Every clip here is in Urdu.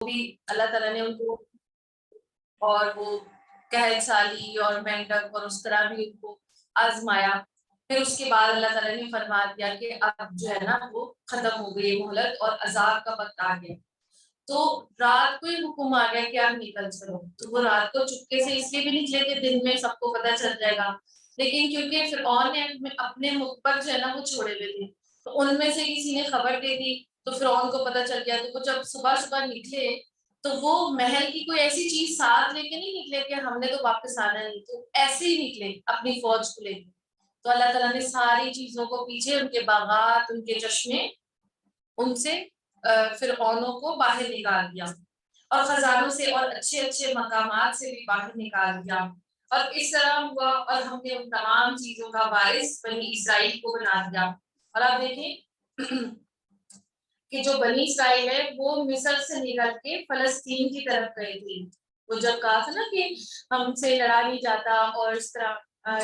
بھی اللہ تعالیٰ نے ان کو اور وہ قحط سالی اور مینڈک اور اس طرح بھی ان کو آزمایا. پھر اس کے بعد اللہ تعالیٰ نے فرما دیا کہ اب جو ہے نا وہ ختم ہو گئی مہلت اور عذاب کا وقت آ گیا. تو رات کو ہی حکم آ گیا کہ آپ نکل چلو. تو وہ رات کو چپکے سے اس لیے بھی نکلے کہ دن میں سب کو پتہ چل جائے گا, لیکن کیونکہ فرعون نے اپنے ملک پر جو ہے نا وہ چھوڑے ہوئے تھے, تو ان میں سے کسی نے خبر دے دی تو فرعون کو پتہ چل گیا. تو وہ جب صبح صبح نکلے تو وہ محل کی کوئی ایسی چیز ساتھ لے کے نہیں نکلے کہ ہم نے تو واپس آنا نہیں, تو ایسے ہی نکلے اپنی فوج کو لے کے. تو اللہ تعالیٰ نے ساری چیزوں کو پیچھے, ان کے باغات, ان کے چشمے, ان سے فرعونوں کو باہر نکال دیا, اور خزانوں سے اور اچھے اچھے مقامات سے بھی باہر نکال دیا. اور اس طرح ہوا اور ہم نے ان تمام چیزوں کا وارث بنی اسرائیل کو بنا دیا. اور آپ دیکھیں کہ جو بنی اسرائیل ہے وہ مصر سے نکل کے فلسطین کی طرف گئی تھی. وہ جب کہا تھا نا کہ ہم سے لڑا نہیں جاتا, اور اس طرح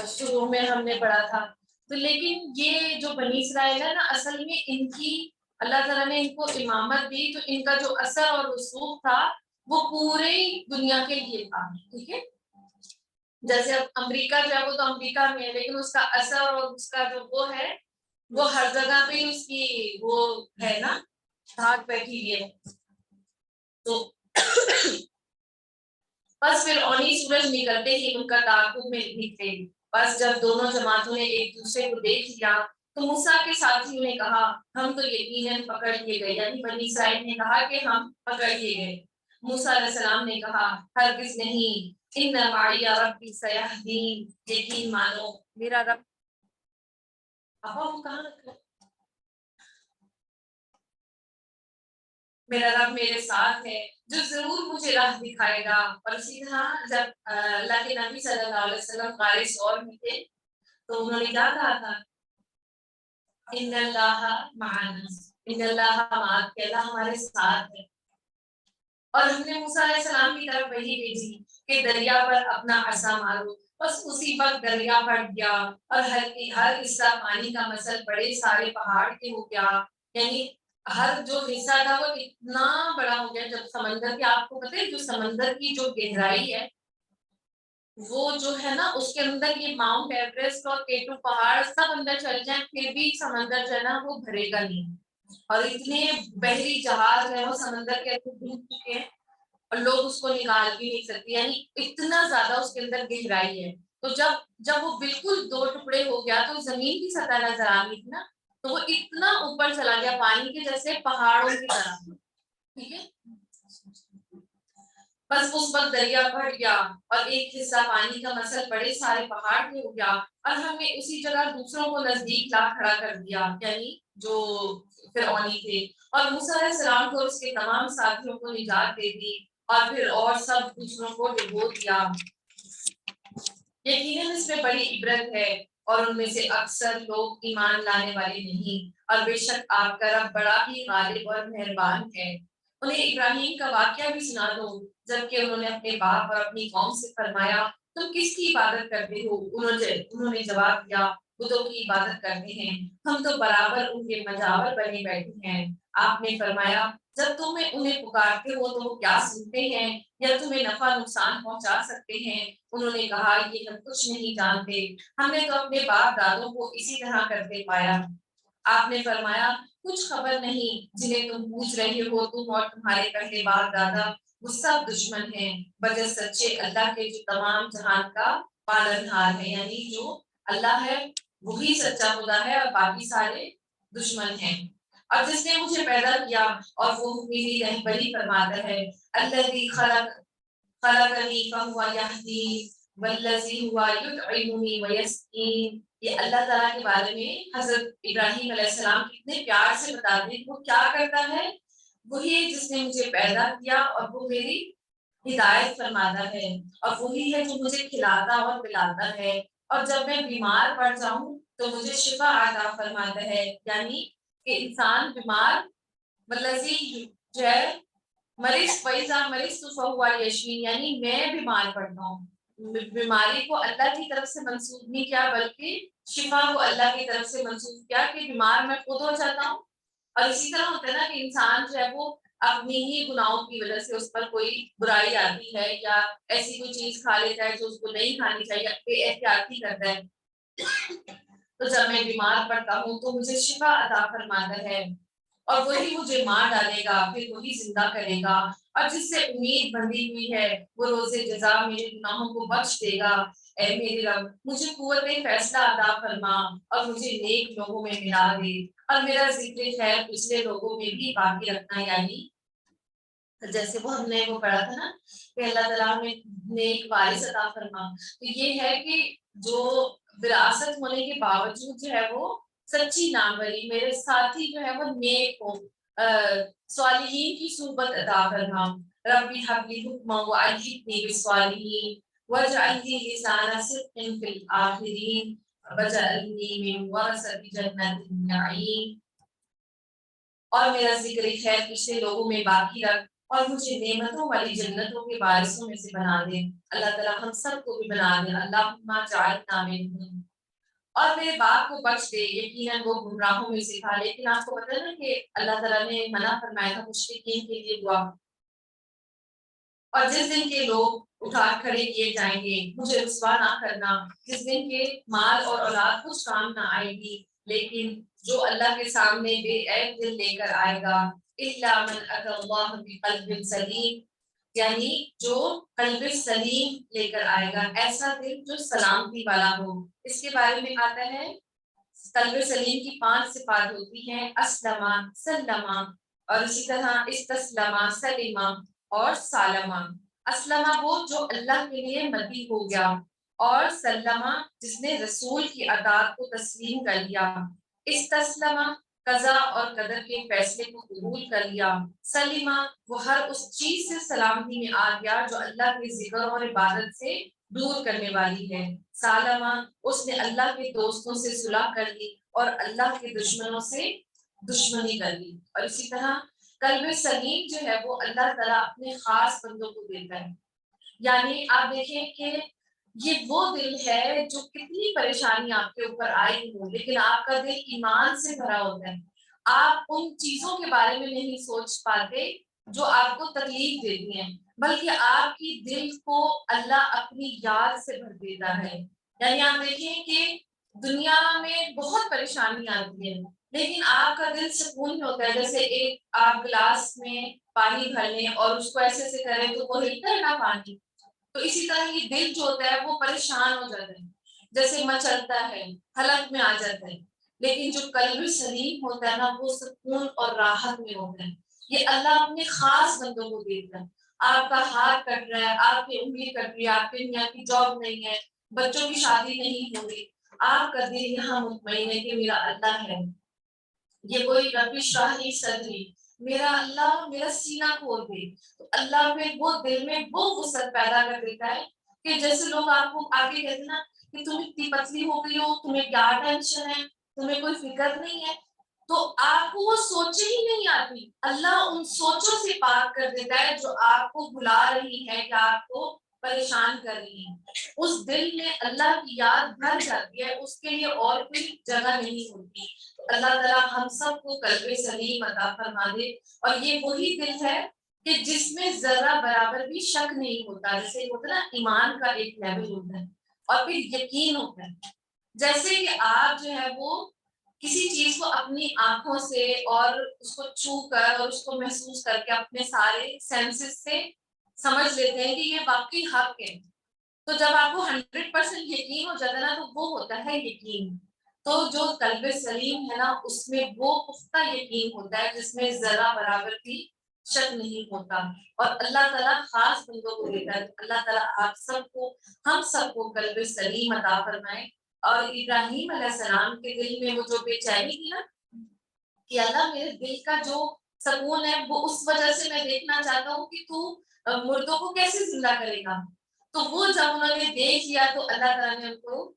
شروع میں ہم نے پڑھا تھا. تو لیکن یہ جو بنی اسرائیل ہے نا, اصل میں ان کی اللہ تعالیٰ نے ان کو امامت دی, تو ان کا جو اثر اور رسوخ تھا وہ پوری دنیا کے لیے تھا. ٹھیک ہے, جیسے اب امریکہ جو ہے وہ تو امریکہ میں ہے, لیکن اس کا اثر اور اس کا جو وہ ہے وہ ہر جگہ پہ اس کی وہ ہے نا, دھاک بیٹھی ہے. تو بس پھر اونی سورج نکلتے ہی ان کا تعاقب میں نکلے. بس جب دونوں جماعتوں نے ایک دوسرے کو دیکھ لیا تو موسیٰ کے ساتھیوں نے کہا ہم تو یقیناً پکڑ لیے گئے, یعنی بنی اسرائیل نے کہا کہ ہم پکڑ لیے گئے. موسیٰ علیہ السلام نے کہا ہرگز نہیں, ان معی ربی سیہدین, یقین مانو میرا رب. ابا وہ کہاں رکھا, میرا رب میرے ساتھ ہے جو ضرور مجھے راہ دکھائے گا. اور اسی طرح جب اللہ کے نبی صلی اللہ علیہ وسلم قاری سور میں تھے تو انہوں نے کیا کہا تھا, ان اللہ معنا, ان اللہ معاک, کہ اللہ ہمارے ساتھ ہے. اور ہم نے موسیٰ علیہ السلام کی طرف وحی بھیجی کہ دریا پر اپنا عصا مارو. بس اسی وقت دریا پھٹ گیا اور ہر حصہ پانی کا مثل بڑے سارے پہاڑ کے ہو گیا. یعنی ہر جو حصہ تھا وہ اتنا بڑا ہو گیا. جب سمندر کی, آپ کو پتہ ہے جو سمندر کی جو گہرائی ہے وہ جو ہے نا, اس کے اندر یہ ماؤنٹ ایوریسٹ اور کیٹو پہاڑ سب اندر چل جائیں پھر بھی سمندر جو ہے نا وہ بھرے گا نہیں. اور اتنے بحری جہاز جو ہے وہ سمندر کے اندر ڈوب چکے ہیں اور لوگ اس کو نکال بھی نہیں سکتے, یعنی اتنا زیادہ اس کے اندر گہرائی ہے. تو جب وہ بالکل دو ٹکڑے ہو گیا تو زمین کی سطح نظر آ گئی تھی نا, تو وہ اتنا اوپر چلا گیا پانی کے جیسے پہاڑوں کی طرح. ٹھیک ہے, بس اس وقت دریا پھٹ گیا اور ایک حصہ پانی کا مثل بڑے سارے پہاڑ کے ہو گیا, اور ہم نے اسی جگہ دوسروں کو نزدیک لا کھڑا کر دیا, یعنی جو فرعونی تھے. اور موسیٰ علیہ السلام کو اس کے تمام ساتھیوں کو نجات دے دی, اور پھر اور سب دوسروں کو ڈبو دیا. یقیناً اس میں بڑی عبرت ہے, اور ان میں سے اکثر لوگ ایمان لانے والے نہیں, اور بے شک آپ کا رب بڑا ہی غالب اور مہربان ہے. انہیں ابراہیم کا واقعہ بھی سنا دو, جبکہ انہوں نے اپنے باپ اور اپنی قوم سے فرمایا تم کس کی عبادت کرتے ہو. انہوں نے جواب دیا بتوں کی عبادت کرتے ہیں, ہم تو برابر ان کے مجاور بنے بیٹھے ہیں. آپ نے فرمایا جب تم انہیں پکارتے ہو تو وہ کیا سنتے ہیں یا تمہیں نفع نقصان پہنچا سکتے ہیں. انہوں نے کہا یہ ہم کچھ نہیں جانتے, ہم نے تو اپنے باپ دادوں کو اسی طرح کرتے پایا. آپ نے فرمایا کچھ خبر نہیں جنہیں تم پوچھ رہے ہو, تم اور تمہارے پہلے باپ دادا وہ سب دشمن ہیں بجے سچے اللہ کے جو تمام جہان کا پالنہار ہے. یعنی جو اللہ ہے وہی سچا خدا ہے اور باقی سارے دشمن ہیں. اور جس نے مجھے پیدا کیا اور وہ میری رہبری فرماتا ہے, الذی خلقنی فہو یہدین والذی ہوا یطعمنی ویسقین. یہ اللہ تعالیٰ کے بارے میں حضرت ابراہیم علیہ السلام کتنے پیار سے بتاتے ہیں. وہ کیا کرتا ہے, وہی ہے جس نے مجھے پیدا کیا اور وہ میری ہدایت فرماتا ہے, اور وہی ہے جو مجھے کھلاتا اور پلاتا ہے, اور جب میں بیمار پڑ جاؤں تو مجھے شفا عطا فرماتا ہے. یعنی کہ انسان بیمار والذی جو ہے مریض فیضا مریض تو فہو یشفین, یعنی میں بیمار پڑتا ہوں, بیماری کو اللہ کی طرف سے منسوب نہیں کیا بلکہ شفا کو اللہ کی طرف سے منسوب کیا کہ بیمار میں خود ہو جاتا ہوں. اور اسی طرح ہوتا ہے نا کہ انسان جو ہے وہ اپنی ہی گناہوں کی وجہ سے اس پر کوئی برائی آتی ہے یا ایسی کوئی چیز کھا لیتا ہے جو اس کو نہیں کھانی چاہیے، بے احتیاطی کرتا ہے، تو جب میں بیمار پڑتا ہوں تو مجھے شفا عطا فرماتا ہے، اور وہی مجھے مار ڈالے گا پھر وہی زندہ کرے گا، اور جس سے امید بندھی ہوئی ہے وہ روز جزا میرے گناہوں کو بخش دے گا۔ اے میرے رب، مجھے قوت فیصلہ عطا فرما اور مجھے نیک لوگوں میں ملا دے، اور میرا ذکر خیر پچھلے لوگوں میں بھی باقی رکھنا، یعنی جیسے وہ ہم نے وہ پڑھا تھا نا کہ اللہ تعالیٰ میں نیک وارث عطا فرما، تو یہ ہے کہ جو وراثت ہونے کے باوجود جو ہے وہ سچی ناموری، میرے ساتھی جو ہے وہ نیک ہو، صالحین کی صحبت عطا فرما۔ ربی حبلی حکما وعلحقنی بالصالحین واجعلنی لسان صدق فی الآخرین واجعلنی من ورثۃ جنت النعیم، اور میرا ذکر خیر پچھلے لوگوں میں باقی رکھ اور مجھے نعمتوں والی جنتوں کے وارثوں میں سے بنا دے۔ اللہ تعالیٰ ہم سب کو بھی بنا دے، اللہم اجعلنا منہم۔ اور میرے باپ کو بخش دے، یقیناً وہ گمراہوں میں سے تھا، لیکن آپ کو پتہ ہے نا کہ اللہ تعالیٰ نے منع فرمایا تھا مشرکین کے لیے دعا، اور جس دن کے لوگ اٹھا کھڑے کیے جائیں گے مجھے رسوا نہ کرنا، جس دن کے مال اور اولاد کچھ کام نہ آئے گی، لیکن جو اللہ کے سامنے بے عیب دل لے کر آئے گا، الا من اتى الله بقلب سلیم، یعنی جو قلب سلیم لے کر آئے گا، ایسا دل جو سلامتی والا ہو۔ اس کے بارے میں آتا ہے قلب سلیم کی 5 صفات ہوتی ہیں، اسلمہ، سلمہ، اور اسی طرح استسلمہ، سلمہ اور سالمہ۔ اسلمہ وہ جو اللہ کے لیے مدعی ہو گیا، اور سلمہ جس نے رسول کی اطاعت کو تسلیم کر لیا، استسلمہ قضا اور قدر کے فیصلے کو قبول کر لیا، سلیمہ وہ ہر اس چیز سے سلامتی میں آ گیا جو اللہ کے ذکر اور عبادت سے دور کرنے والی ہے، سالمہ اس نے اللہ کے دوستوں سے صلح کر لی اور اللہ کے دشمنوں سے دشمنی کر لی۔ اور اسی طرح قلب سلیم جو ہے وہ اللہ تعالیٰ اپنے خاص بندوں کو دیتا ہے، یعنی آپ دیکھیں کہ یہ وہ دل ہے جو کتنی پریشانی آپ کے اوپر آئی ہو لیکن آپ کا دل ایمان سے بھرا ہوتا ہے، آپ ان چیزوں کے بارے میں نہیں سوچ پاتے جو آپ کو تکلیف دیتی ہیں، بلکہ آپ کی دل کو اللہ اپنی یاد سے بھر دیتا ہے۔ یعنی آپ دیکھیں کہ دنیا میں بہت پریشانی آتی ہے لیکن آپ کا دل سکون میں ہوتا ہے، جیسے ایک آپ گلاس میں پانی بھر لیں اور اس کو ایسے سے کریں تو وہ ہلتا ہے نا پانی، تو اسی طرح یہ دل جو ہوتا ہے وہ پریشان ہو جاتا ہے، جیسے مچلتا ہے، حلق میں آ جاتا ہے، لیکن جو قلب سلیم ہوتا ہے نا وہ سکون اور راحت میں ہوتا ہے۔ یہ اللہ اپنے خاص بندوں کو دیتا ہے۔ آپ کا ہاتھ کٹ رہا ہے، آپ کی انگلی کٹ رہی ہے، آپ کے میاں کی جاب نہیں ہے، بچوں کی شادی نہیں ہو رہی، آپ کا دل یہاں مطمئن ہے کہ میرا اللہ ہے، یہ کوئی رب اشرح لی صدری، میرا اللہ میرا سینہ کھول دے، تو اللہ پھر وہ دل میں وہ وسعت پیدا کر دیتا ہے کہ جیسے لوگ آپ کو آگے کہتے ہیں نا کہ تم اتنی پتلی ہو گئی ہو، تمہیں کیا ٹینشن ہے، تمہیں کوئی فکر نہیں ہے، تو آپ کو وہ سوچیں ہی نہیں آتی، اللہ ان سوچوں سے پاک کر دیتا ہے جو آپ کو بلا رہی ہے یا آپ کو پریشان کر رہی ہے، اس دل میں اللہ کی یاد بھر جاتی ہے، اس کے لیے اور کوئی جگہ نہیں ہوتی۔ اللہ تعالیٰ ہم سب کو قلب سلیم عطا فرما دے، اور یہ وہی دل ہے کہ جس میں ذرہ برابر بھی شک نہیں ہوتا، جیسے ہوتا ہے نا ایمان کا ایک لیول ہوتا ہے اور پھر یقین ہوتا ہے، جیسے کہ آپ جو ہے وہ کسی چیز کو اپنی آنکھوں سے اور اس کو چھو کر اور اس کو محسوس کر کے اپنے سارے سینسز سے سمجھ لیتے ہیں کہ یہ واقعی حق ہے، تو جب آپ کو 100% یقین ہو جاتا ہے نا تو وہ ہوتا ہے یقین۔ تو جو قلب سلیم ہے نا اس میں وہ پختہ یقین ہوتا ہے جس میں ذرا برابر بھی شک نہیں ہوتا، اور اللہ تعالیٰ خاص بندوں کو دیتا ہے۔ اللہ تعالیٰ آپ سب کو ہم سب کو قلب سلیم عطا فرمائے، اور ابراہیم علیہ السلام کے دل میں وہ جو بے چینی تھی نا کہ اللہ میرے دل کا جو سکون ہے وہ اس وجہ سے میں دیکھنا چاہتا ہوں کہ تو مردوں کو کیسے زندہ کرے گا، تو وہ جب انہوں نے دیکھ لیا تو اللہ تعالیٰ نے ان کو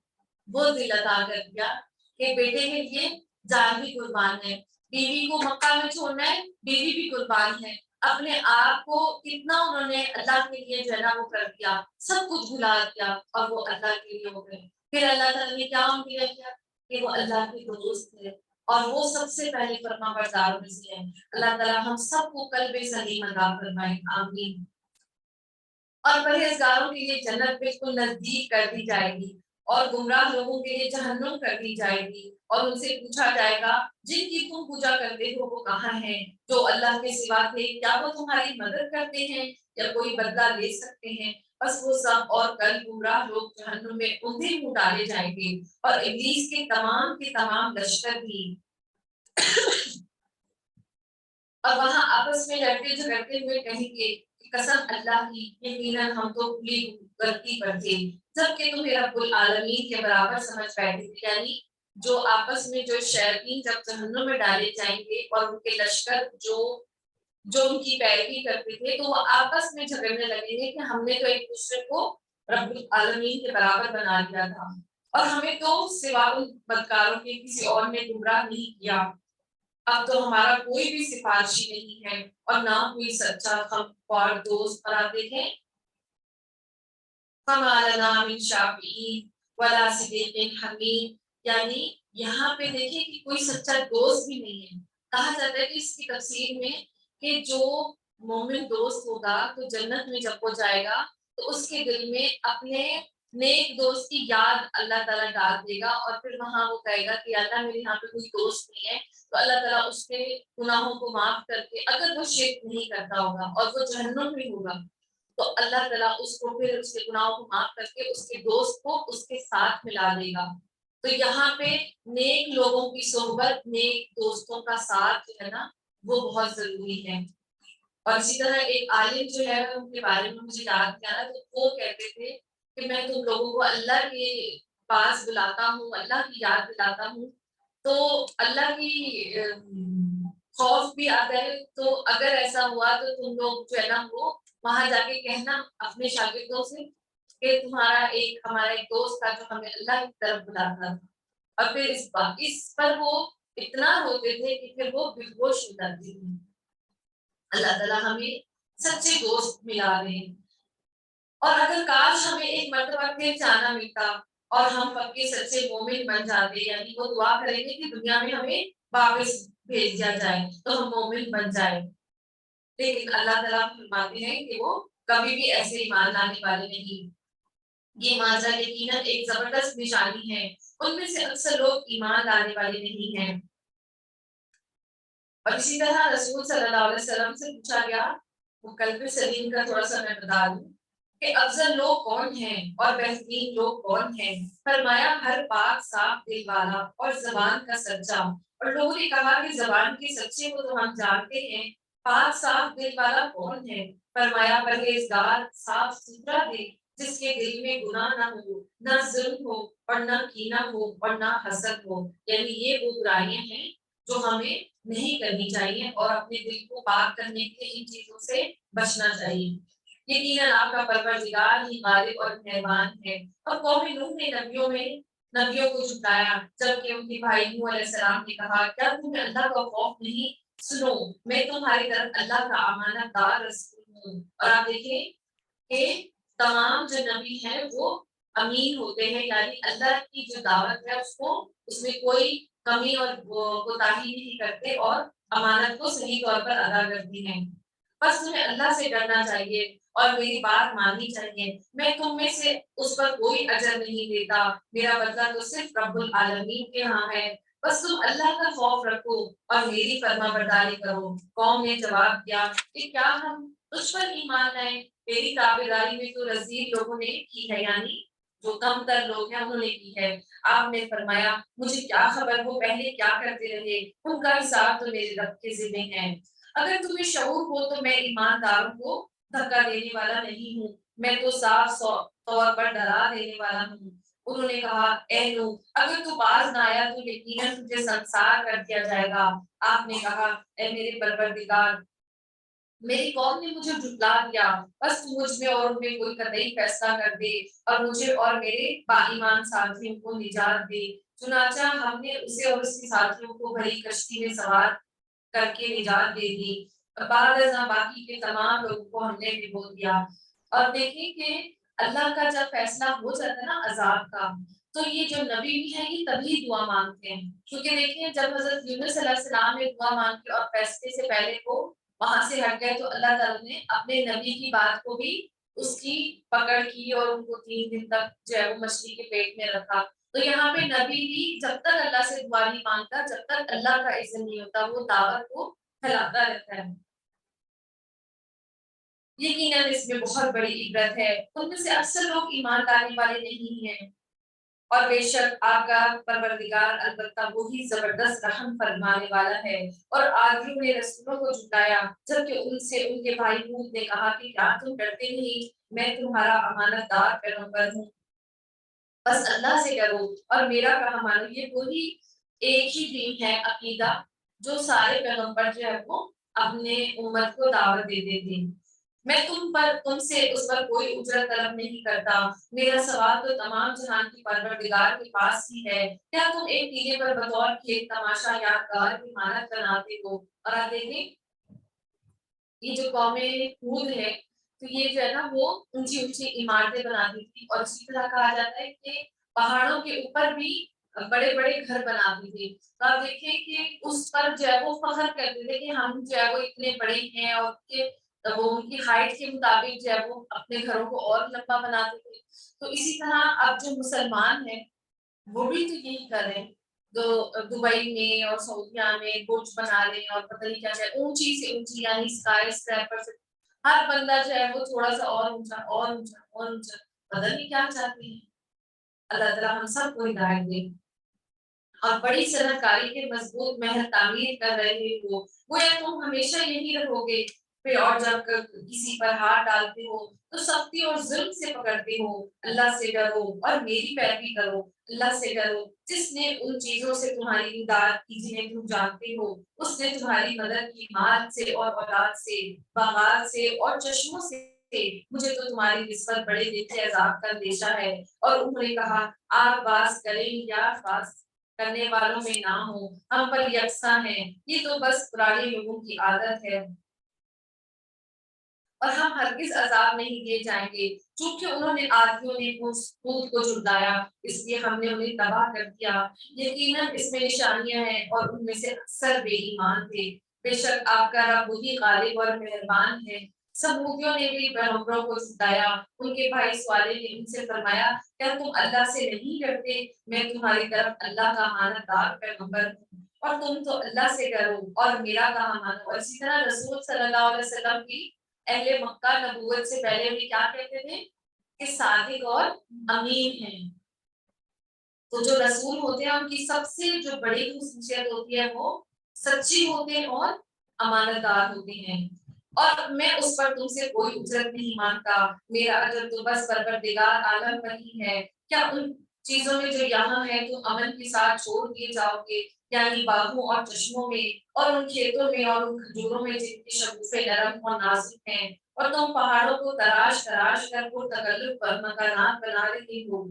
وہ دل عطا کر دیا کہ بیٹے کے لیے جان بھی قربان ہے، بیوی کو مکہ میں چھوڑنا ہے، بیوی بھی قربان ہے، اپنے آپ کو کتنا انہوں نے اللہ کے لیے جو ہے نا وہ کر دیا، سب کچھ بھلا دیا اور وہ اللہ کے لیے ہو گئے۔ پھر اللہ تعالیٰ نے کیا ان کے لیے کیا کہ وہ اللہ کے دوست ہے، اور وہ سب سے پہلے فرما برداروں میں سے ہیں۔ اللہ تعالیٰ ہم سب کو قلب سلیم عطا فرمائے، آمین۔ اور پرہیزگاروں کے لیے جنت بالکل نزدیک کر دی جائے گی، اور گمراہ لوگوں کے لیے جہنم کر دی جائے گی، اور ان سے پوچھا جائے گا جن کی تم پوجا کرتے ہو وہ کہاں ہیں؟ جو اللہ کے سوا تھے، کیا وہ تمہاری مدد کرتے ہیں یا کوئی بدلہ لے سکتے ہیں؟ بس وہ سب اور کل گمراہ لوگ جہنم میں اندھے منہ ڈالے جائیں گے، اور ابلیس کے تمام لشکر بھی، اور وہاں آپس میں لڑتے جھگڑتے ہوئے کہیں گے قسم اللہ کی، یقیناً ہم تو کھلی غلطی پر تھے، جبکہ تمہیں رب العالمین کے برابر سمجھ بیٹھے تھے۔ یعنی جو آپس میں جو شیاطین جب جہنم میں ڈالے جائیں گے اور ان کے لشکر جو ان کی پیروی کرتے تھے، تو وہ آپس میں جھگڑنے لگیں گے کہ ہم نے تو ایک دوسرے کو رب العالمین کے برابر بنا دیا تھا، اور ہمیں تو سوا ان بدکاروں کے کسی اور نے گمراہ نہیں کیا۔ اب تو ہمارا کوئی بھی سفارشی نہیں ہے اور نہ کوئی سچا خمخوار دوست، اور آپ دیکھیں فَمَا لَنَا مِن شَافِعِينَ وَلَا صِدِيقٍ حَمِيمٍ، یعنی یہاں پہ دیکھیں کہ کوئی سچا دوست بھی نہیں ہے۔ کہا جاتا ہے کہ اس کی تفسیر میں کہ جو مومن دوست ہوگا تو جنت میں جب وہ جائے گا تو اس کے دل میں اپنے نیک دوست کی یاد اللہ تعالیٰ ڈال دے گا، اور پھر وہاں وہ کہے گا کہ اللہ میرے یہاں پہ کوئی دوست نہیں ہے، تو اللہ تعالیٰ اس کے گناہوں کو معاف کر کے، اگر وہ شرک نہیں کرتا ہوگا اور وہ جہنم میں ہوگا، تو اللہ تعالیٰ اس کو پھر اس کے گناہوں کو معاف کر کے اس کے دوست کو اس کے ساتھ ملا دے گا۔ تو یہاں پہ نیک لوگوں کی صحبت، نیک دوستوں کا ساتھ جو ہے نا وہ بہت ضروری ہے۔ اور اسی طرح ایک عالم جو ہے ان کے بارے میں مجھے یاد کیا نا، تو وہ کہتے تھے کہ میں تم لوگوں کو اللہ کے پاس بلاتا ہوں، اللہ کی یاد دلاتا ہوں، تو اللہ کی خوف بھی آتا ہے، تو اگر ایسا ہوا تو تم لوگ جو ہے نا وہ وہاں جا کے کہنا اپنے شاگردوں سے کہ ہمارا ایک دوست تھا جو ہمیں اللہ کی طرف بلاتا تھا، اور پھر اس پر وہ اتنا روتے تھے کہ پھر وہ بے ہوش ہو جاتے تھے۔ اللہ تعالیٰ ہمیں سچے دوست ملا دے، اور اگر کاش ہمیں ایک مرتبہ پھر جانا ملتا اور ہم پکے سچے مومن بن جاتے، یعنی وہ دعا کریں گے کہ دنیا میں ہمیں واپس بھیج دیا جائے تو ہم مومن بن جائیں، لیکن اللہ تعالیٰ فرماتے ہیں کہ وہ کبھی بھی ایسے ایمان لانے والے نہیں۔ یہ ماجرا یقیناً ایک زبردست نشانی ہے، ان میں سے اکثر لوگ ایمان لانے والے نہیں ہیں۔ اور اسی طرح رسول صلی اللہ علیہ وسلم سے پوچھا گیا، وہ قلب سلیم کا تھوڑا سا میں بتا دوں کہ افضل لوگ کون ہیں اور بہترین لوگ کون ہیں؟ فرمایا ہر پاک صاف دل والا اور زبان کا سچا، اور لوگوں نے کہا کہ زبان کے سچے کو تو ہم جانتے ہیں، پاک صاف دل والا کون ہے؟ فرمایا پرہیزگار صاف ستھرا دل، جس کے دل میں گناہ نہ ہو، نہ ظلم ہو، اور نہ کینہ ہو، اور نہ حسد ہو، یعنی یہ وہ برائیاں ہیں جو ہمیں نہیں کرنی چاہیے، اور اپنے دل کو پاک کرنے کے لیے ان چیزوں سے بچنا چاہیے۔ یقیناً آپ کا پروردگار ہی غالب اور مہربان ہے۔ اور قوم نوح نے نبیوں کو جھٹلایا، جبکہ ان کے بھائی نوح علیہ السلام نے کہا کیا تمہیں اللہ کا خوف نہیں؟ سنو، میں تمہاری طرف اللہ کا امانت دار رسول ہوں۔ اور آپ دیکھیں کہ تمام جو نبی ہیں وہ امین ہوتے ہیں، یعنی اللہ کی جو دعوت ہے اس میں کوئی کمی اور کوتاہی نہیں کرتے، اور امانت کو صحیح طور پر ادا کرتی ہیں۔ بس تمہیں اللہ سے ڈرنا چاہیے اور میری بات ماننی چاہیے، میں تم میں سے اس پر کوئی اجر نہیں دیتا، میرا بدلہ تو صرف رب العالمین کے ہاں ہے، بس تم اللہ کا خوف رکھو اور میری فرما برداری کرو۔ قوم نے جواب دیا کہ کیا ہم اس پر ایمان لائیں؟ میری تابعداری میں تو رذیل لوگوں نے کی ہے، یعنی جو کم تر لوگ ہیں انہوں نے کی ہے۔ آپ نے فرمایا مجھے کیا خبر وہ پہلے کیا کرتے رہے، ان کا حساب تو میرے رب کے ذمہ ہے۔ اگر تمہیں شعور ہو تو میں ایمانداروں کو دھکا دینے والا نہیں ہوں، میں تو صاف طور پر ڈرا دینے والا ہوں۔ انہوں نے کہا اے نوح، اگر تو باز نہ آیا تو یقیناً تجھے سنسار کر دیا جائے گا۔ آپ نے کہا اے میرے پروردگار، میری قوم نے مجھے جھٹلا دیا، بس تو مجھ میں اور ان میں کوئی قطعی فیصلہ کر دے اور مجھے اور میرے با ایمان ساتھیوں کو نجات دے۔ چنانچہ ہم نے اسے اور اس کے ساتھیوں کو بھری کشتی میں سوار کر کے نجات دے دی، بعد ازاں باقی کے تمام لوگوں کو ہم نے ڈبو دیا۔ اور دیکھیں کہ اللہ کا جب فیصلہ ہو جاتا ہے نا عذاب کا، تو یہ جو نبی بھی ہیں یہ تبھی دعا مانگتے ہیں، کیونکہ دیکھیں جب حضرت یونس علیہ السلام نے دعا مانگی اور فیصلے سے پہلے وہ وہاں سے ہٹ گئے تو اللہ تعالیٰ نے اپنے نبی کی بات کو بھی اس کی پکڑ کی اور ان کو 3 دن تک جو ہے وہ مچھلی کے پیٹ میں رکھا۔ تو یہاں پہ نبی بھی جب تک اللہ سے دعا نہیں مانگتا، جب تک اللہ کا اذن نہیں ہوتا، وہ دعوت کو پھیلاتا رہتا ہے۔ یقیناً اس میں بہت بڑی عبرت ہے، ان میں سے اکثر لوگ ایمان لانے والے نہیں ہیں، اور بے شک آپ کا پروردگار البتہ وہی زبردست رحم فرمانے والا ہے۔ اور آدمیوں نے رسولوں کو جھٹلایا جبکہ ان سے ان کے بھائی ہود نے کہا کہ کیا تم ڈرتے نہیں، میں تمہارا امانت دار پیغمبر ہوں، بس اللہ سے ڈرو اور میرا کہا مانو۔ یہ وہی ایک ہی دین ہے، عقیدہ، جو سارے پیغمبر جو ہے وہ اپنے امت کو دعوت دیتے تھے۔ میں تم سے اس پر کوئی اجرت طلب نہیں کرتا، میرا سوال تو تمام جہان کی پروردگار کے پاس ہی ہے۔ کیا تم ایک ٹیلے پر بطور کھیل تماشا یادگار عمارت بناتے ہو؟ اور آپ دیکھیں یہ جو قوم ہود ہے تو یہ جو ہے نا وہ اونچی اونچی عمارتیں بناتی تھی، اور اسی طرح کہا جاتا ہے کہ پہاڑوں کے اوپر بھی بڑے بڑے گھر بناتی تھی۔ تو آپ دیکھیں کہ اس پر جو ہے وہ فخر کرتے تھے کہ ہم جو ہے وہ اتنے بڑے ہیں، اور کہ وہ ان کی ہائٹ کے مطابق جو ہے وہ اپنے گھروں کو اور لمبا بناتے تھے۔ تو اسی طرح اب جو مسلمان ہیں وہ بھی تو یہی کر رہے ہیں، تو دبئی میں اور سعودیہ میں برج بنا رہے ہیں اور پتہ نہیں کیا کیا اونچی سے اونچی، یعنی اسکائی اسکریپر سے ہر بندہ جو ہے وہ تھوڑا سا اور اونچا اور اونچا اور اونچا، پتہ نہیں کیا چاہتے ہیں۔ اللہ تعالیٰ ہم سب کو ہدایت دے۔ اور بڑی صنعت کاری کے مضبوط محل تعمیر کر رہے ہو، گویا تم ہمیشہ یہی رہو گے، پھر اور جب کسی پر ہاتھ ڈالتے ہو تو سختی اور ظلم سے پکڑتے ہو۔ اللہ سے ڈرو اور میری پیروی کرو، اللہ سے ڈرو جس نے ان چیزوں سے تمہاری امداد کی جنہیں تم جانتے ہو، اس نے تمہاری مدد کی مال سے اور اولاد سے، باغات سے اور چشموں سے۔ مجھے تو تمہاری نسبت بڑے دن سے عذاب کا اندیشہ ہے۔ اور انہوں نے کہا آپ باز کریں یا باز کرنے والوں میں نہ ہو، ہم پر یکساں ہیں، یہ تو بس پرانے لوگوں کی عادت ہے اور ہم ہرگز عذاب نہیں دیے جائیں گے۔ چونکہ انہوں نے آدمیوں نے خود کو جھٹلایا، اس لیے ہم نے انہیں تباہ کر دیا۔ یقیناً اس میں نشانیاں ہیں اور ان میں سے اکثر بے ایمان تھے۔ بے شک آپ کا رب وہی غالب اور مہربان ہے۔ سمودیوں نے بھی پیغمبروں کو جھٹلایا، ان کے بھائی صالح نے ان سے فرمایا کیا تم اللہ سے نہیں ڈرتے؟ میں تمہاری طرف اللہ کا امانت دار پیغمبر ہوں، اور تم تو اللہ سے ڈرو اور میرا کہا مانو۔ اور اسی طرح رسول صلی اللہ علیہ وسلم کی اہل مکہ نبوت سے پہلے بھی کیا کہتے تھے کہ صادق اور امین ہیں۔ تو جو رسول ہوتے ہیں ان کی سب سے جو بڑی خصوصیت ہوتی ہے وہ سچی ہوتے ہیں اور امانت دار ہوتے ہیں۔ اور میں اس پر تم سے کوئی اجرت نہیں مانگتا، میرا اجر تو بس پروردگار عالم پر ہی ہے۔ کیا ان چیزوں میں جو یہاں ہے تم امن کے ساتھ چھوڑ دیے جاؤ گے، یعنی باغوں اور چشموں میں اور ان کھیتوں میں اور ان کھجوروں میں جن کی شگوفے نرم اور نازک ہیں، اور تم پہاڑوں کو تراش تراش کر پرتکلف پر مکانات بنا رہے ہو۔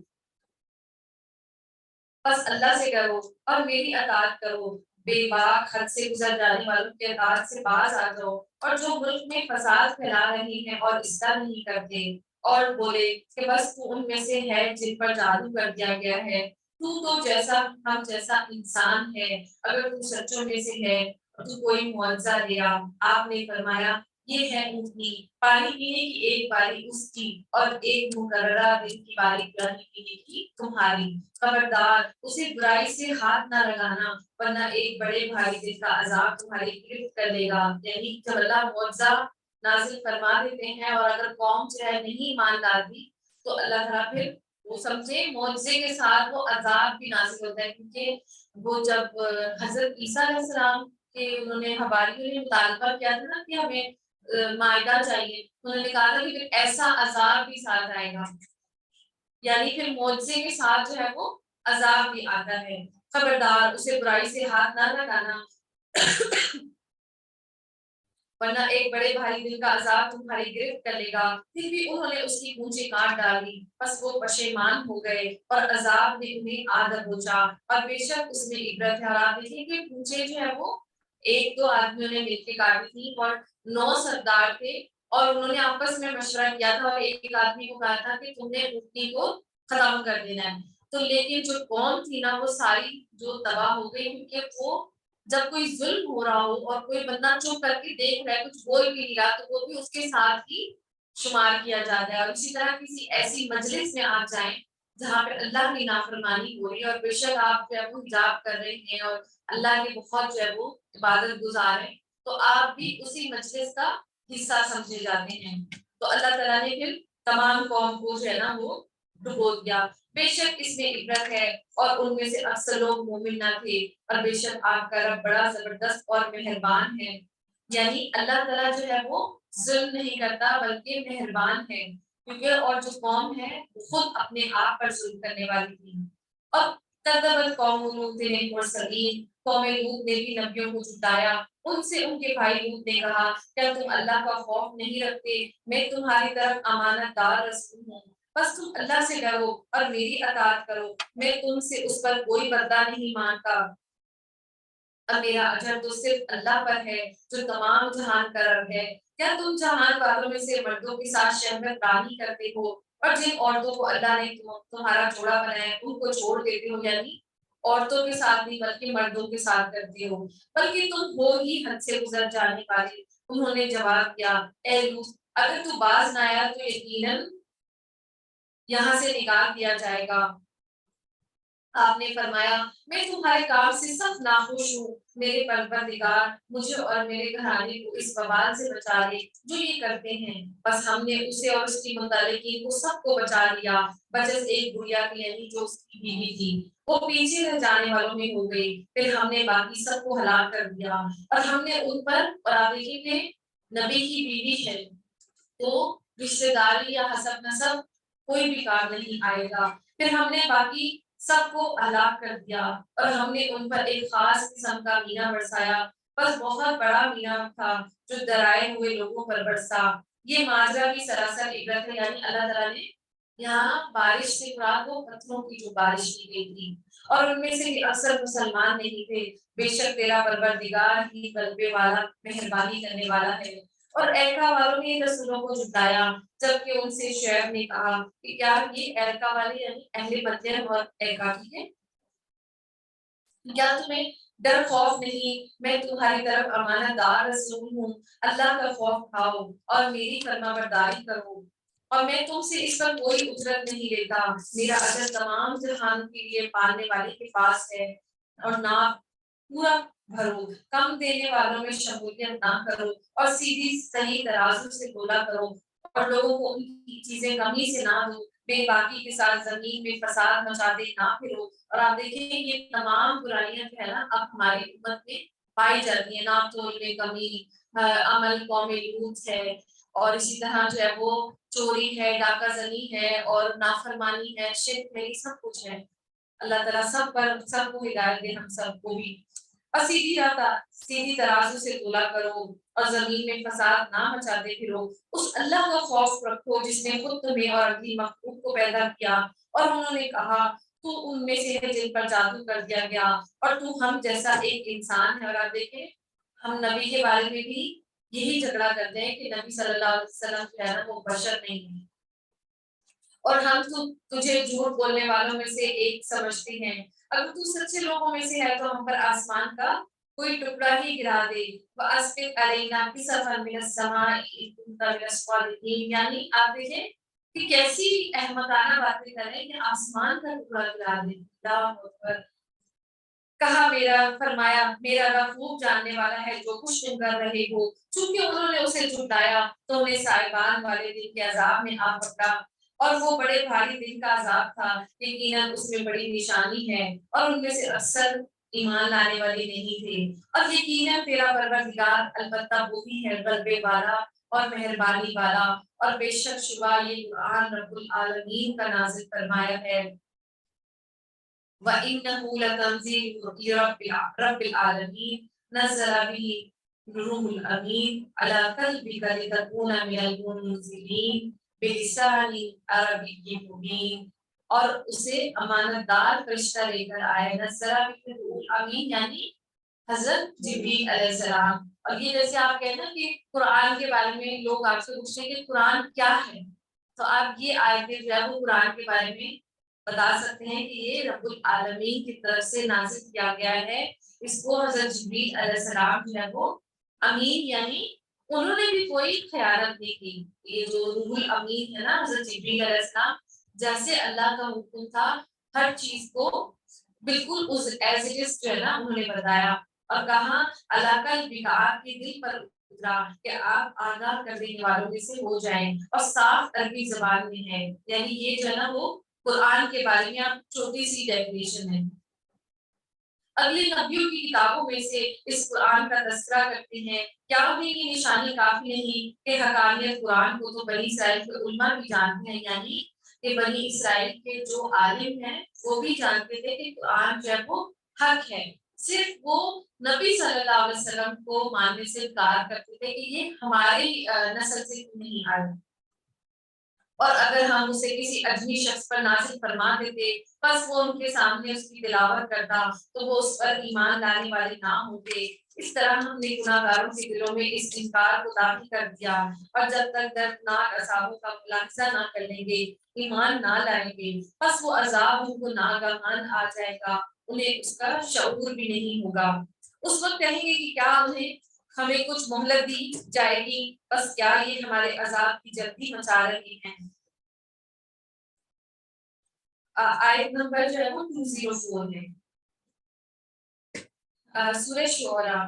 بس اللہ سے ڈرو اور میری اطاعت کرو، بے باک حد سے گزر جانے والوں کے اطاعت سے باز آ جاؤ، اور جو ملک میں فساد پھیلا رہے ہیں اور اصلاح نہیں کرتے، اور بولے کہ بس تو ان میں سے ہے جن پر جادو کر دیا گیا ہے، تو جیسا ہم جیسا انسان ہے، اگر تو سچوں میں سے ہے تو کوئی معاوضہ دیا۔ آپ نے فرمایا یہ ہے اونٹنی، پانی پینے کی ایک باری اس کی اور ایک مقررہ دن کی باری پانی پینے کی تمہاری۔ خبردار اسے برائی سے ہاتھ نہ لگانا، ورنہ ایک بڑے بھاری دن کا عذاب تمہاری گرفت کر لے گا۔ یعنی جب اللہ معاوضہ نازل فرما دیتے ہیں اور اگر قوم جو ہے نہیں مان لاتی تو اللہ تعالیٰ پھر وہ سمجھے معاوضے کے ساتھ وہ عذاب بھی نازل ہوتا ہے، کیونکہ وہ جب حضرت عیسیٰ علیہ السلام کے انہوں نے حواریوں نے مطالبہ کیا تھا نا کہ ہمیں مائدہ چاہیے، انہوں نے کہا تھا کہ پھر ایسا عذاب بھی ساتھ آئے گا، یعنی پھر معجزے کے ساتھ جو ہے وہ عذاب بھی آتا ہے۔ خبردار اسے برائی سے ہاتھ نہ لگانا، ورنہ ایک بڑے بھاری دن کا عذاب تمہاری گرفت کر لے گا۔ پھر بھی انہوں نے اس کی پونچھیں کاٹ ڈالی، بس وہ پشیمان ہو گئے اور عذاب نے انہیں آ دبوچا۔ اور بے شک اس میں عبرت ہے، اور آپ دیکھیں کہ پونچھیں جو ہے وہ ایک دو آدمیوں نے مل کے کاٹی تھی اور 9 سردار تھے، اور انہوں نے آپس میں مشورہ کیا تھا اور ایک آدمی کو کہا تھا کہ تم نے اونٹنی کو ختم کر دینا ہے۔ تو لیکن جو قوم تھی نا وہ ساری جو تباہ ہو گئی، کیونکہ وہ جب کوئی ظلم ہو رہا ہو اور کوئی بندہ چپ کر کے دیکھ رہا ہے، کچھ بول بھی نہیں رہا، تو وہ بھی اس کے ساتھ ہی شمار کیا جاتا ہے۔ اور اسی طرح کسی ایسی مجلس میں آپ جائیں جہاں پہ اللہ کی نافرمانی ہو رہی ہے، اور بے شک آپ جو ہے وہ حجاب کر رہے ہیں اور اللہ کے بہت جو ہے وہ عبادت گزار ہیں، تو آپ بھی اسی مجلس کا حصہ سمجھے جاتے ہیں۔ تو اللہ تعالیٰ نے پھر تمام قوم کو جو ہے نا وہ ڈبو دیا۔ بے شک اس میں عبرت ہے، اور ان میں سے اکثر لوگ مومن نہ تھے، اور بے شک آپ کا رب بڑا زبردست اور مہربان ہے۔ یعنی اللہ تعالیٰ جو ہے وہ ظلم نہیں کرتا بلکہ مہربان ہے، کیونکہ اور جو قوم ہے وہ خود اپنے آپ پر ظلم کرنے والی تھی۔ اور کذبت قوم لوط المرسلین، قوم لوط نے بھی نبیوں کو جھٹلایا۔ ان سے ان کے بھائی لوط نے کہا، کیا تم اللہ کا خوف نہیں رکھتے؟ میں تمہاری طرف امانت دار رسول ہوں، بس تم اللہ سے ڈرو اور میری اطاعت کرو، میں تم سے اس پر کوئی بدلہ نہیں مانگتا، اور میرا اجر تو صرف اللہ پر ہے جو تمام جہان کا رب ہے۔ کیا تم جہان والوں میں سے مردوں کے ساتھ شہوت رانی کرتے ہو، اور جن عورتوں کو اللہ نے تمہارا جوڑا بنایا ان کو چھوڑ دیتے ہو؟ یعنی عورتوں کے ساتھ نہیں بلکہ مردوں کے ساتھ کرتے ہو، بلکہ تم ہو ہی حد سے گزر جانے والے۔ انہوں نے جواب دیا، اے لوط، اگر تو باز نہ آیا تو یقیناً یہاں سے نکال دیا جائے گا۔ آپ نے فرمایا، میں تمہارے کام سے سخت ناخوش ہوں، میرے پروردگار مجھے اور میرے گھرانے کو اس وبال سے بچا لے جو یہ کرتے ہیں۔ بس ہم نے اسے اور اس کی متعلقین کو سب کو بچا لیا، بجز ایک گڑیا کی، یعنی جو اس کی بیوی تھی، وہ پیچھے رہ جانے والوں میں ہو گئی۔ پھر ہم نے باقی سب کو ہلاک کر دیا، اور ہم نے ان پر، اور آپ دیکھیں کہ نبی کی بیوی ہے تو رشتے داری یا حسب نسب کوئی بھی کام نہیں آئے گا۔ پھر ہم نے باقی سب کو ہلاک کر دیا، اور ہم نے ان پر ایک خاص قسم کا مینا برسایا، بس بہت بڑا مینا تھا جو ڈرائے ہوئے لوگوں پر برسا۔ یہ ماجرا بھی سراسر عبرت ہے، یعنی اللہ تعالیٰ نے یہاں بارش سے مراد وہ پتھروں کی جو بارش کی گئی تھی، اور ان میں سے بھی اکثر مسلمان نہیں تھے۔ بے شک تیرا پروردگار ہی غلبے والا، مہربانی کرنے والا ہے۔ اور ایکا والوں نے رسولوں کو جھٹلایا، جبکہ ان سے شعیب نے کہا کہ کیا یہ ایکا والے یعنی اہل مدین اور ایکا کی ہے، کیا تمہیں ڈر خوف نہیں؟ میں تمہاری طرف امانت دار رسول ہوں، اللہ کا خوف کھاؤ اور میری فرما برداری کرو، اور میں تم سے اس پر کوئی اجرت نہیں لیتا، میرا اجر تمام جہان کے لیے پالنے والے کے پاس ہے۔ اور نہ پورا بھرو، کم دینے والوں میں شمولیت نہ کرو، اور سیدھی صحیح ترازو سے تولا کرو، اور لوگوں کو ان کی چیزیں کمی سے نہ دو، بے باکی کے ساتھ زمین میں فساد مچاتے نہ پھرو۔ اور آپ دیکھیں یہ تمام برائیاں جو ہے نا اب ہماری امت میں پائی جاتی ہیں، ناپ تول میں کمی، عمل قوم لوط ہے، اور اسی طرح جو ہے وہ چوری ہے، ڈاکہ زنی ہے، اور نافرمانی ہے، شرک ہے، یہ سب کچھ ہے۔ اللہ تعالیٰ سب پر سب کو ہدایت دے، ہم سب کو بھی۔ اور سیدھی ترازو سے تولا کرو، اور زمین میں فساد نہ مچاتے پھرو، اس اللہ کا خوف رکھو جس نے خود تمہیں اور اپنی مخلوق کو پیدا کیا۔ اور انہوں نے کہا، تو ان میں سے ہے جن پر جادو کر دیا گیا، اور تو ہم جیسا ایک انسان ہے۔ اور آپ دیکھیں ہم نبی کے بارے میں بھی یہی جھگڑا کرتے ہیں کہ نبی صلی اللہ علیہ وسلم جو ہے نا وہ بشر نہیں ہے، اور ہم تجھے جھوٹ بولنے والوں میں سے ایک سمجھتے ہیں، اگر تو سچے لوگوں میں سے ہے تو ہم پر آسمان کا کوئی ٹکڑا ہی گرا دے، وَأَسْقِطْ عَلَيْنَا كِسَفًا مِنَ السَّمَاءِ إِن كُنتَ مِنَ الصَّادِقِينَ۔ یعنی آپ دیکھیں کہ کیسی احمقانہ باتیں کریں کہ آسمان کا ٹکڑا گرا دیں۔ اللہ اکبر۔ کہا میرا، فرمایا میرا رب خوب جاننے والا ہے جو کچھ تم کر رہے ہو۔ چونکہ انہوں نے اسے جھٹلایا تو انہیں سائبان والے دن کے عذاب میں آ پکڑا، اور وہ بڑے بھاری دن کا عذاب تھا، یقیناً اس میں بڑی نشانی ہے، اور ان میں سے اکثر ایمان لانے والے نہیں تھے۔ اور یقیناً تیرا پروردگار البتہ وہی ہے غلبے والا اور مہربانی والا، اور بے شک شبہ یہ قرآن رب العالمین کا نازل فرمایا ہے۔ وَإِنَّهُ لَتَنزِيلُ رَبِّ الْعَالَمِينَ نَزَّلَ بِهِ الرُّوحُ الْأَمِينُ عَلَى قَلْبِكَ لِتَكُونَ مِنَ الْمُنذِرِينَ بِلِسَانٍ عَرَبِيٍّ مُبِينٍ۔ اور اسے امانت دار فرشتہ لے کر آئے، نزل بہ الروح الامین یعنی حضرت جبریل علیہ السلام۔ اور یہ جیسے آپ کہتے ہیں کہ قرآن کے بارے میں لوگ آپ سے پوچھتے ہیں کہ قرآن کیا ہے، تو آپ یہ آیتیں جو ہے وہ قرآن کے بارے میں بتا سکتے ہیں کہ یہ رب العالمین کی طرف سے نازل کیا گیا ہے. اس کو حضرت جبریل علیہ السلام جو ہے وہ امین یعنی انہوں نے بھی کوئی خیانت نہیں کی. یہ جو روح الامین ہے نا حضرت جبریل علیہ السلام, جیسے اللہ کا حکم تھا ہر چیز کو بالکل اس ایز اٹ از جو ہے نا انہوں نے بتایا, اور کہا اللہ کا بکار کے دل پر اترا کہ آپ آگاہ کر دینے والوں میں سے ہو جائیں, اور صاف عربی زبان میں ہے. یعنی یہ جو ہے نا وہ قرآن کے بارے میں آپ چھوٹی سی ڈیفینیشن ہے. اگلی نبیوں کی کتابوں میں سے اس قرآن کا تذکرہ کرتے ہیں. کیا انہیں یہ نشانی کافی نہیں کہ حقانیت قرآن کو تو بنی اسرائیل کے علماء بھی جانتے ہیں, یعنی کہ بنی اسرائیل کے جو عالم ہیں وہ بھی جانتے تھے کہ قرآن جو ہے وہ حق ہے. صرف وہ نبی صلی اللہ علیہ وسلم کو ماننے سے انکار کرتے تھے کہ یہ ہماری نسل سے نہیں آئے, اور اگر ہم اسے کسی اجمی شخص پر نازل فرما دیتے بس وہ ان کے سامنے اس کی تلاوت کرتا تو وہ اس پر ایمان لانے والے نہ ہوتے. اس طرح ہم نے گناہگاروں کے دلوں میں اس انکار کو داخل کر دیا, اور جب تک دردناک عذابوں کا ملاحظہ نہ کر لیں گے, ایمان نہ لائیں گے, بس وہ عذاب ان کو ناگہان آ جائے گا, انہیں اس کا شعور بھی نہیں ہوگا. اس وقت کہیں گے کہ کیا انہیں ہمیں کچھ مہلت دی جائے گی, بس کیا یہ ہمارے عذاب کی جلدی مچا رہی ہیں. آیت نمبر جو ہے وہ 204 ہے سورہ شعراء.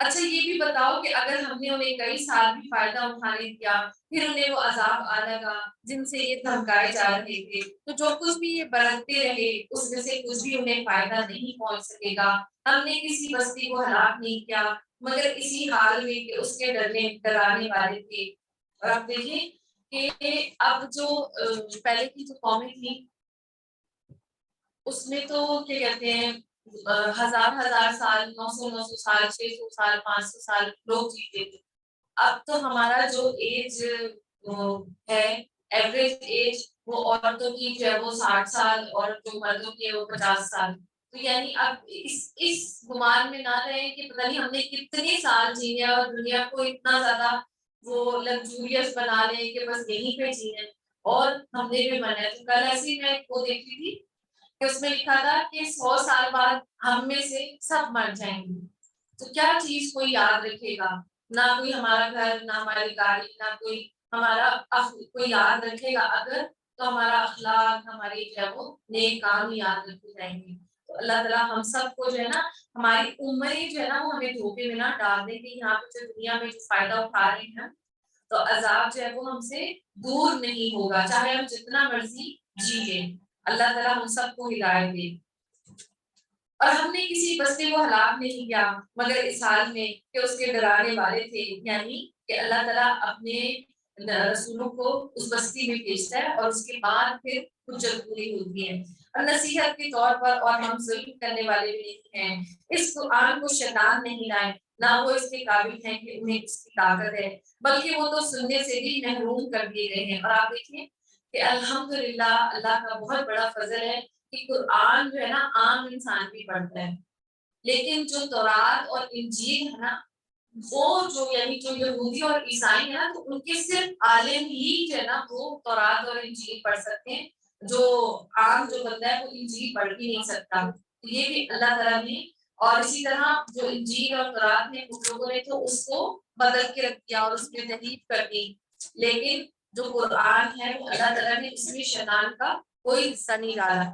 اچھا یہ بھی بتاؤ کہ اگر ہم نے انہیں کئی سال بھی فائدہ اٹھانے دیا پھر انہیں وہ عذاب آ لگا جن سے یہ دھمکائے جا رہے تھے, تو جو کچھ بھی یہ برتتے رہے اس میں سے کچھ بھی انہیں فائدہ نہیں پہنچ سکے گا. ہم نے کسی بستی کو ہلاک نہیں کیا مگر اسی حال میں کہ اس کے ڈرانے والے تھے. اور آپ دیکھیں کہ اب جو پہلے کی جو قومیں تھیں اس میں تو کیا کہتے ہیں ہزار سال 900 سال 600 سال 500 سال لوگ جیتے تھے. اب تو ہمارا جو ایج ہے ایوریج ایج وہ عورتوں کی جو ہے وہ 60 سال اور جو مردوں کی ہے وہ 50 سال. تو یعنی اب اس گمان میں نہ رہے کہ پتہ نہیں ہم نے کتنے سال جینے اور دنیا کو اتنا زیادہ وہ لگزوریس بنا لیں کہ بس یہیں پہ جینے, اور ہم نے بھی بنا ہے. تو کل ایسی میں وہ دیکھی تھی کہ اس میں لکھا تھا کہ 100 سال بعد ہم میں سے سب مر جائیں گے. تو کیا چیز کوئی یاد رکھے گا؟ نہ کوئی ہمارا گھر, نہ ہماری گاڑی, نہ کوئی ہمارا کوئی یاد رکھے گا. اگر تو ہمارا اخلاق, ہماری جو ہے وہ نیک کام یاد رکھے جائیں گے. تو اللہ تعالیٰ ہم سب کو جو ہے نا ہماری عمریں جو ہے نا وہ ہمیں دھوکے میں نہ ڈال دیں کہ یہاں پہ جو دنیا میں جو فائدہ اٹھا رہے ہیں تو عذاب جو ہے وہ ہم سے دور نہیں ہوگا چاہے ہم جتنا مرضی جی لیں. اللہ تعالیٰ ہم سب کو ہدایت دے. اور ہم نے کسی بستی کو ہلاک نہیں کیا مگر اس حال میں کہ اس کے ڈرانے والے تھے, یعنی کہ اللہ تعالیٰ اپنے رسولوں کو اس بستی میں بھیجتا ہے اور اس کے بعد پھر حجت پوری ہوتی ہے, اور نصیحت کے طور پر, اور ہم ظلم کرنے والے بھی نہیں ہیں. اس قرآن کو شیطان نہیں لائے, نہ وہ اس کے قابل ہیں کہ انہیں اس کی طاقت ہے, بلکہ وہ تو سننے سے بھی محروم کر دیے گئے ہیں. اور آپ دیکھیں کہ الحمدللہ اللہ کا بہت بڑا فضل ہے کہ قرآن جو ہے نا عام انسان بھی پڑھتا ہے, لیکن جو تورات اور انجیل ہے نا وہ جو یعنی جو یہودی اور عیسائی ہے نا تو ان کے صرف عالم ہی جو ہے نا وہ تورات اور انجیل پڑھ سکتے ہیں, جو عام جو بندہ ہے وہ انجیل پڑھ بھی نہیں سکتا. یہ بھی اللہ تعالیٰ نے, اور اسی طرح جو انجیل اور تورات نے ان لوگوں نے تو اس کو بدل کے رکھ دیا اور اس میں تحریف کر دی, لیکن جو قرآن ہے وہ اللہ تعالیٰ نے اس میں شیطان کا کوئی حصہ نہیں ڈالا.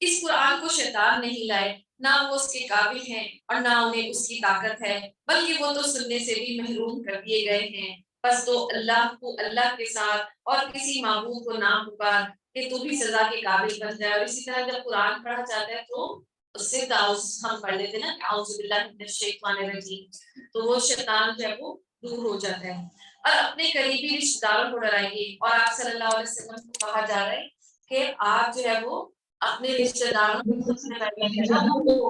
اس قرآن کو شیطان نہیں لائے, نہ وہ اس کے قابل ہیں اور نہ انہیں اس کی طاقت ہے, بلکہ وہ تو سننے سے بھی محروم کر دیے گئے ہیں. بس تو اللہ کو اللہ کے ساتھ اور کسی معبود کو نہ پکار کہ تو بھی سزا کے قابل بن جائے. اور اسی طرح جب قرآن پڑھا جاتا ہے تو اس سے تعوذ ہم پڑھ لیتے نا, اعوذ باللہ من الشیطان الرجیم, تو وہ شیطان جو ہے وہ دور ہو جاتا ہے. اور اپنے قریبی رشتہ داروں کو ڈرائیے, اور آپ صلی اللہ علیہ وسلم کو کہا جا رہا ہے کہ آپ جو ہے وہ اپنے رشتہ داروں کو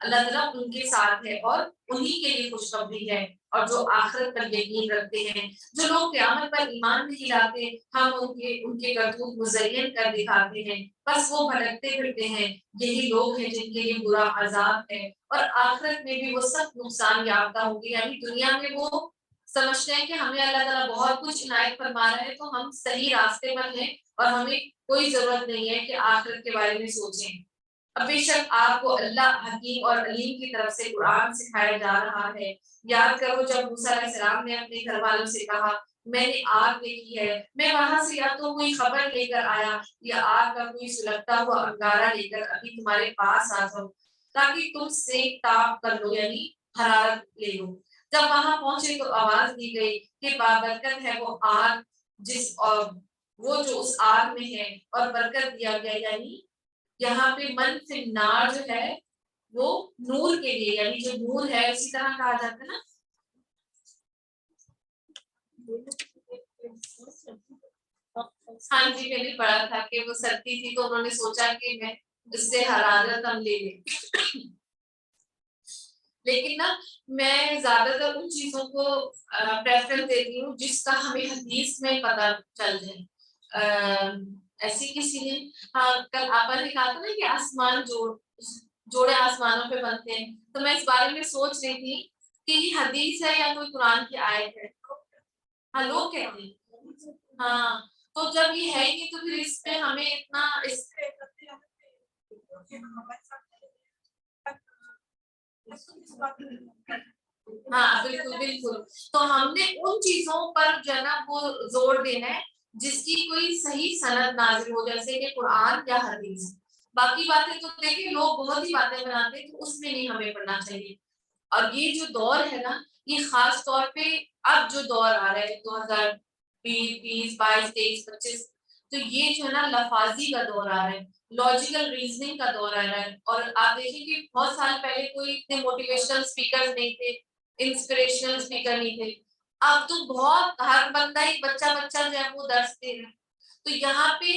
اللہ تعالیٰ ان کے ساتھ ہے اور انہی کے لیے خوشخبری ہے۔ اور جو آخرت پر یقین رکھتے ہیں، جو لوگ قیامت پر ایمان نہیں لاتے، ہم ان کے کرتوت مزین کر دکھاتے ہیں، بس وہ بھٹکتے پھرتے ہیں۔ یہی لوگ ہیں جن کے لیے برا عذاب ہے، اور آخرت میں بھی وہ سخت نقصان یافتہ ہوں گے۔ یعنی دنیا میں وہ سمجھتے ہیں کہ ہمیں اللہ تعالیٰ بہت کچھ عنایت فرما رہا ہے تو ہم صحیح راستے پر ہیں اور ہمیں کوئی ضرورت نہیں ہے کہ آخرت کے بارے میں سوچیں۔ اب بے شک آپ کو اللہ حکیم اور علیم کی طرف سے قرآن سکھایا جا رہا ہے۔ یاد کرو جب موسیٰ علیہ السلام نے اپنے گھر والوں سے کہا میں نے آگ دیکھی ہے، میں وہاں سے یا تو کوئی خبر لے کر آیا یا آگ کا کوئی سلگتا ہوا انگارہ لے کر ابھی تمہارے پاس آ جاؤں تاکہ تم سے تاب کر لو، یعنی حرارت لے لو۔ جب وہاں پہنچے تو آواز دی گئی کہ بابرکت ہے وہ آگ وہ جو اس آگ میں ہے، اور برکت دیا گیا، یعنی یہاں پہ من فی النار جو ہے وہ نور کے لیے، یعنی جو نور ہے اسی طرح کہا جاتا ہے نا۔ ہاں جی میں نے پڑھا تھا کہ وہ سردی تھی تو انہوں نے سوچا کہ میں اس سے حرارت ہم لے لیں، لیکن نا میں زیادہ تر ان چیزوں کو پریفرنس دیتی ہوں جس کا ہمیں حدیث میں پتہ چل جائے۔ ایسی کسی نے ہاں کل آپا نے کہا تھا نا کہ آسمان جوڑے آسمانوں پہ بنتے ہیں، تو میں اس بارے میں سوچ رہی تھی کہ یہ حدیث ہے یا کوئی قرآن کی آیت ہے۔ ہاں لوگ کہتے ہیں، ہاں تو جب یہ ہے ہی نہیں تو پھر اس پہ ہمیں اتنا ہاں بالکل بالکل، تو ہم نے ان چیزوں پر جو ہے نا وہ زور دینا ہے جس کی کوئی صحیح سند نازل ہو، جیسے کہ قرآن یا حدیث۔ باقی باتیں تو دیکھیں لوگ بہت ہی باتیں بناتے ہیں تو اس میں نہیں ہمیں پڑھنا چاہیے۔ اور یہ جو دور ہے نا یہ خاص طور پہ اب جو دور آ رہا ہے 2020 22 23 25، تو یہ جو ہے نا لفاظی کا دور آ رہا ہے، لاجیکل ریزننگ کا دور آ رہا ہے۔ اور آپ دیکھیں کہ بہت سال پہلے کوئی اتنے موٹیویشنل اسپیکر نہیں تھے، انسپریشنل اسپیکر نہیں تھے، اب تو بہت ہر بندہ ہی بچہ جو ہے وہ درس دے رہا ہے۔ تو یہاں پہ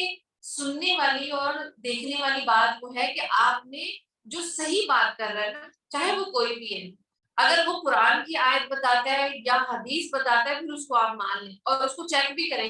سننے والی اور دیکھنے والی بات وہ ہے کہ آپ نے جو صحیح بات کر رہا ہے نا چاہے وہ کوئی بھی ہے، اگر وہ قرآن کی آیت بتاتا ہے یا حدیث بتاتا ہے پھر اس کو آپ مان لیں اور اس کو چیک بھی کریں